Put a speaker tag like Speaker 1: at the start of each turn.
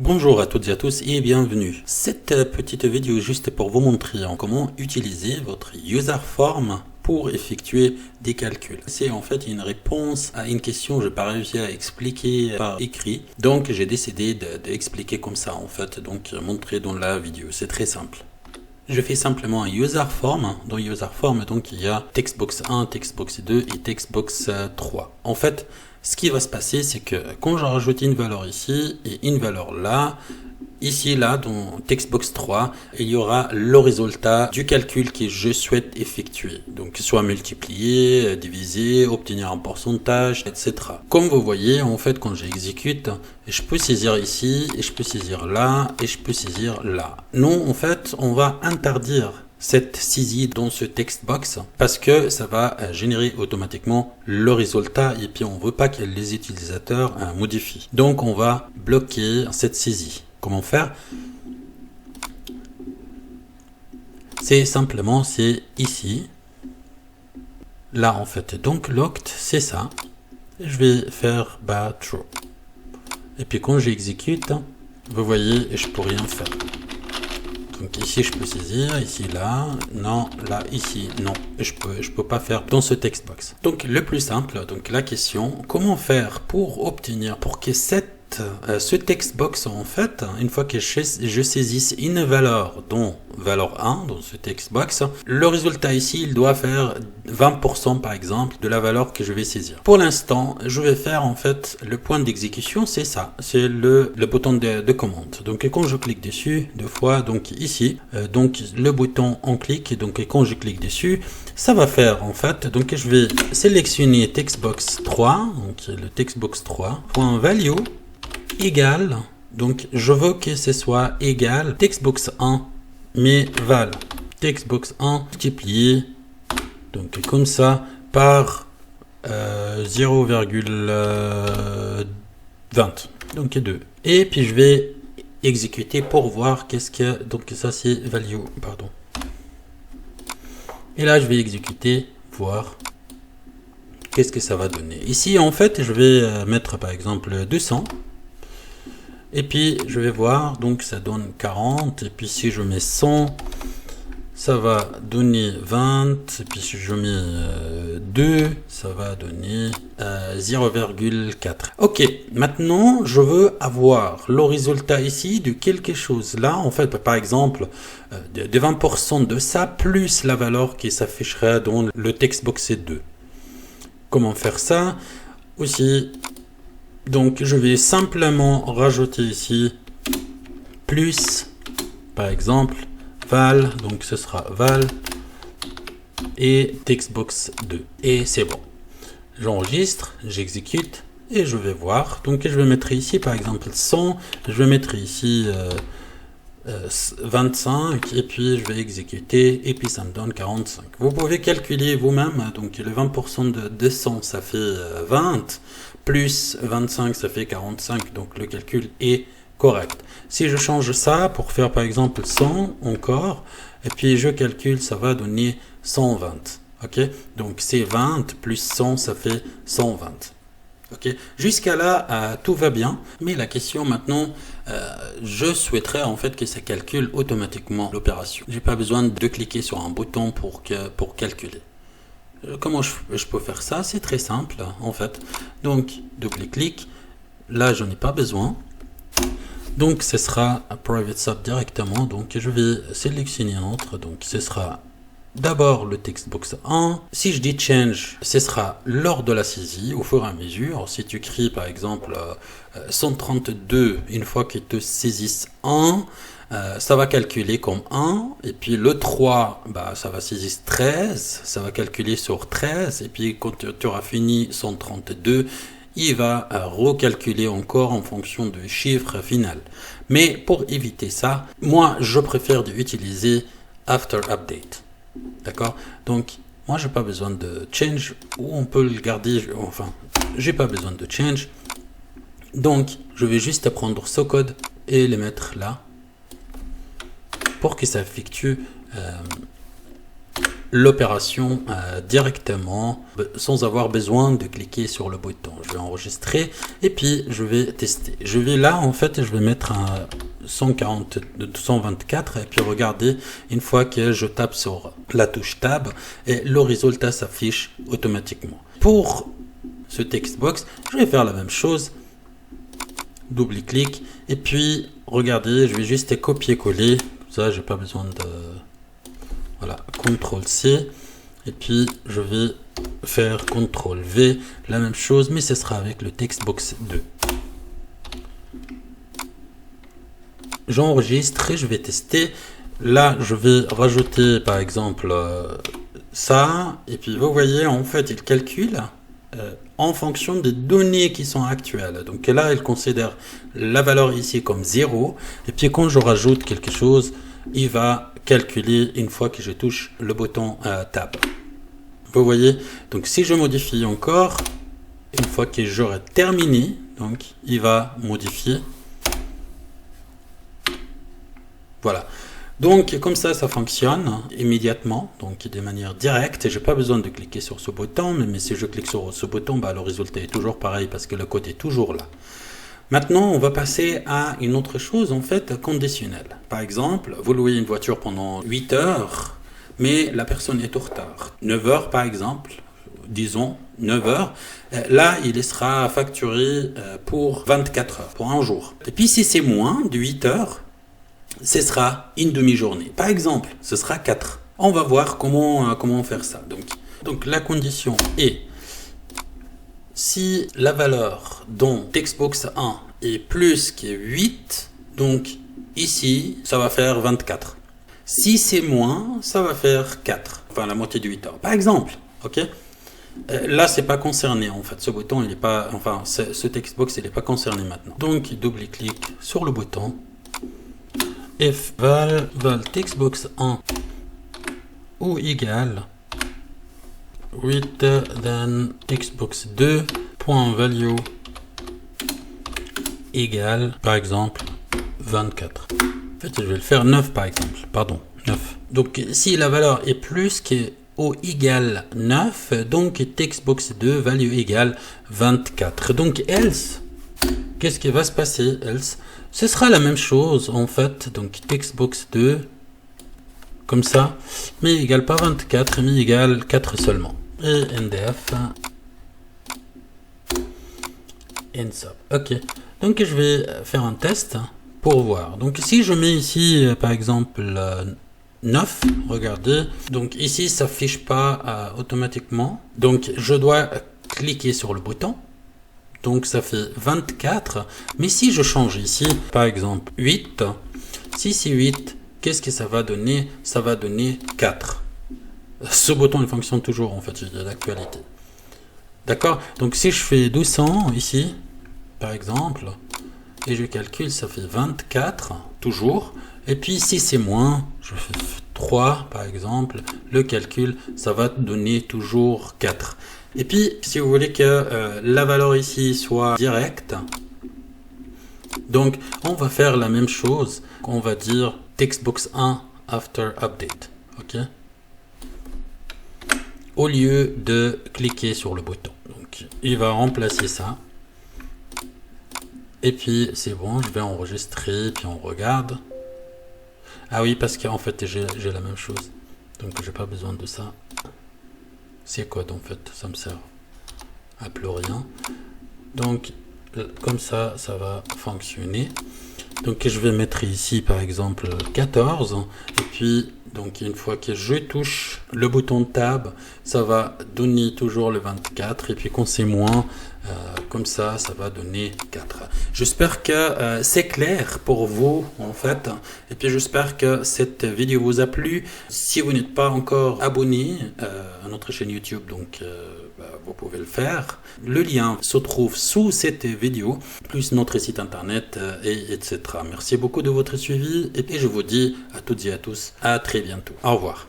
Speaker 1: Bonjour à toutes et à tous et bienvenue. Cette petite vidéo est juste pour vous montrer comment utiliser votre user form pour effectuer des calculs. C'est en fait une réponse à une question que je n'ai pas réussi à expliquer par écrit. Donc j'ai décidé d'expliquer comme ça en fait, donc montrer dans la vidéo. C'est très simple. Je fais simplement un user form. Dans user form, donc il y a textbox 1, textbox 2 et textbox 3. En fait, ce qui va se passer, c'est que quand je rajoute une valeur ici et une valeur là, ici, là, dans textbox 3, il y aura le résultat du calcul que je souhaite effectuer. Donc, soit multiplier, diviser, obtenir un pourcentage, etc. Comme vous voyez, en fait, quand j'exécute, je peux saisir ici, et je peux saisir là, et je peux saisir là. Non, en fait, on va interdire cette saisie dans ce text box parce que ça va générer automatiquement le résultat et puis on veut pas que les utilisateurs modifient. Donc on va bloquer cette saisie. Comment faire? C'est simplement, c'est ici. Là en fait. Donc locked, c'est ça. Je vais faire true. Et puis quand j'exécute, vous voyez, je peux rien faire. Donc ici je peux saisir, ici là, non, là, ici, non, je peux pas faire dans ce text box. Donc le plus simple, donc la question, comment faire pour obtenir, pour que ce text box en fait, une fois que je saisisse une valeur dont valeur 1 dans ce text box, le résultat ici il doit faire 20% par exemple de la valeur que je vais saisir. Pour l'instant, je vais faire en fait le point d'exécution, c'est ça, c'est le bouton de commande. Donc quand je clique dessus deux fois, donc ici, donc le bouton on clique, et donc quand je clique dessus, ça va faire en fait, donc je vais sélectionner textbox 3, donc le textbox 3, point value égal, donc je veux que ce soit égal textbox 1 mais val textbox 1 multiplié donc comme ça par 0,20 donc 2 et puis je vais exécuter pour voir qu'est-ce que donc ça c'est value pardon et là je vais exécuter voir qu'est-ce que ça va donner. Ici en fait je vais mettre par exemple 200. Et puis, je vais voir, donc ça donne 40. Et puis, si je mets 100, ça va donner 20. Et puis, si je mets 2, ça va donner 0,4. Ok, maintenant, je veux avoir le résultat ici de quelque chose. Là, en fait, par exemple, de 20% de ça, plus la valeur qui s'affichera dans le textbox 2. Comment faire ça? Aussi... Donc, je vais simplement rajouter ici plus, par exemple, val, donc ce sera val et textbox 2. Et c'est bon. J'enregistre, j'exécute et je vais voir. Donc, je vais mettre ici, par exemple, 100. Je vais mettre ici 25 et puis je vais exécuter et puis ça me donne 45. Vous pouvez calculer vous-même. Donc, le 20% de 200, ça fait 20. Plus 25, ça fait 45, donc le calcul est correct. Si je change ça pour faire par exemple 100 encore, et puis je calcule, ça va donner 120. Ok, donc c'est 20 plus 100, ça fait 120. Ok, jusqu'à là, tout va bien. Mais la question maintenant, je souhaiterais en fait que ça calcule automatiquement l'opération. J'ai pas besoin de cliquer sur un bouton pour calculer. Comment je peux faire ça? C'est très simple en fait. Donc double-clic, là j'en ai pas besoin. Donc ce sera un private sub directement. Donc je vais sélectionner un autre. Donc ce sera d'abord le textbox 1. Si je dis change, ce sera lors de la saisie au fur et à mesure. Si tu écris par exemple 132 une fois qu'il te saisisse 1, ça va calculer comme 1, et puis le 3, ça va saisir 13, ça va calculer sur 13, et puis quand tu auras fini 132, il va recalculer encore en fonction du chiffre final. Mais pour éviter ça, moi je préfère utiliser after update. D'accord? Donc, moi j'ai pas besoin de change, ou on peut le garder, enfin, j'ai pas besoin de change. Donc, je vais juste prendre ce code et le mettre là. Pour que ça effectue l'opération directement sans avoir besoin de cliquer sur le bouton. Je vais enregistrer et puis je vais tester. Je vais là en fait, je vais mettre un 124 et puis regardez, une fois que je tape sur la touche tab et le résultat s'affiche automatiquement. Pour ce text box, je vais faire la même chose, double-clic et puis regardez, je vais juste copier-coller, ça j'ai pas besoin de... Voilà, CTRL-C et puis je vais faire CTRL-V, la même chose mais ce sera avec le textbox 2. J'enregistre et je vais tester. Là je vais rajouter par exemple ça et puis vous voyez en fait il calcule en fonction des données qui sont actuelles. Donc là il considère la valeur ici comme 0 et puis quand je rajoute quelque chose il va calculer une fois que je touche le bouton tab. Vous voyez, donc si je modifie encore, une fois que j'aurai terminé, donc il va modifier. Voilà. Donc comme ça fonctionne immédiatement, donc de manière directe. J'ai pas besoin de cliquer sur ce bouton, mais si je clique sur ce bouton, bah, le résultat est toujours pareil parce que le code est toujours là. Maintenant, on va passer à une autre chose, en fait, conditionnelle. Par exemple, vous louez une voiture pendant 8 heures, mais la personne est en retard. 9 heures, par exemple, disons 9 heures. Là, il sera facturé pour 24 heures, pour un jour. Et puis, si c'est moins de 8 heures, ce sera une demi-journée. Par exemple, ce sera 4. On va voir comment faire ça. Donc, la condition est... Si la valeur dans textbox 1 est plus que 8, donc ici, ça va faire 24. Si c'est moins, ça va faire 4, enfin la moitié de 8 heures. Par exemple, ok. Là, c'est pas concerné en fait. Ce bouton, il est pas, enfin, ce textbox, il n'est pas concerné maintenant. Donc, double-clic sur le bouton. If val textbox 1 ou égal 8 than textbox 2 point value égale par exemple 24. En fait je vais le faire 9 par exemple, pardon 9. Donc si la valeur est plus que ou égale 9, donc textbox 2 value égale 24. Donc else, qu'est-ce qui va se passer else? Ce sera la même chose en fait, donc textbox 2 comme ça, mais égale pas 24, mais égale 4 seulement. Et NDF insub. Ok, donc je vais faire un test pour voir. Donc si je mets ici par exemple 9, regardez, donc ici ça s'affiche pas automatiquement, donc je dois cliquer sur le bouton, donc ça fait 24, mais si je change ici par exemple 8, si c'est 8, qu'est-ce que ça va donner? Ça va donner 4. Ce bouton il fonctionne toujours en fait, de l'actualité. D'accord? Donc si je fais 200 ici, par exemple, et je calcule, ça fait 24, toujours. Et puis si c'est moins, je fais 3 par exemple, le calcul, ça va donner toujours 4. Et puis si vous voulez que la valeur ici soit directe, donc on va faire la même chose, on va dire textbox 1 after update, ok? Au lieu de cliquer sur le bouton. Donc, il va remplacer ça. Et puis, c'est bon, je vais enregistrer, puis on regarde. Ah oui, parce qu'en fait, j'ai la même chose. Donc, j'ai pas besoin de ça. C'est code, en fait. Ça me sert à plus rien. Donc, comme ça, ça va fonctionner. Donc, je vais mettre ici, par exemple, 14. Et puis... Donc une fois que je touche le bouton tab, ça va donner toujours le 24 et puis quand c'est moins, comme ça, ça va donner 4. J'espère que c'est clair pour vous en fait et puis j'espère que cette vidéo vous a plu. Si vous n'êtes pas encore abonné à notre chaîne YouTube, donc vous pouvez le faire. Le lien se trouve sous cette vidéo, plus notre site internet, etc. Merci beaucoup de votre suivi et puis je vous dis à toutes et à tous à très bientôt. Au revoir.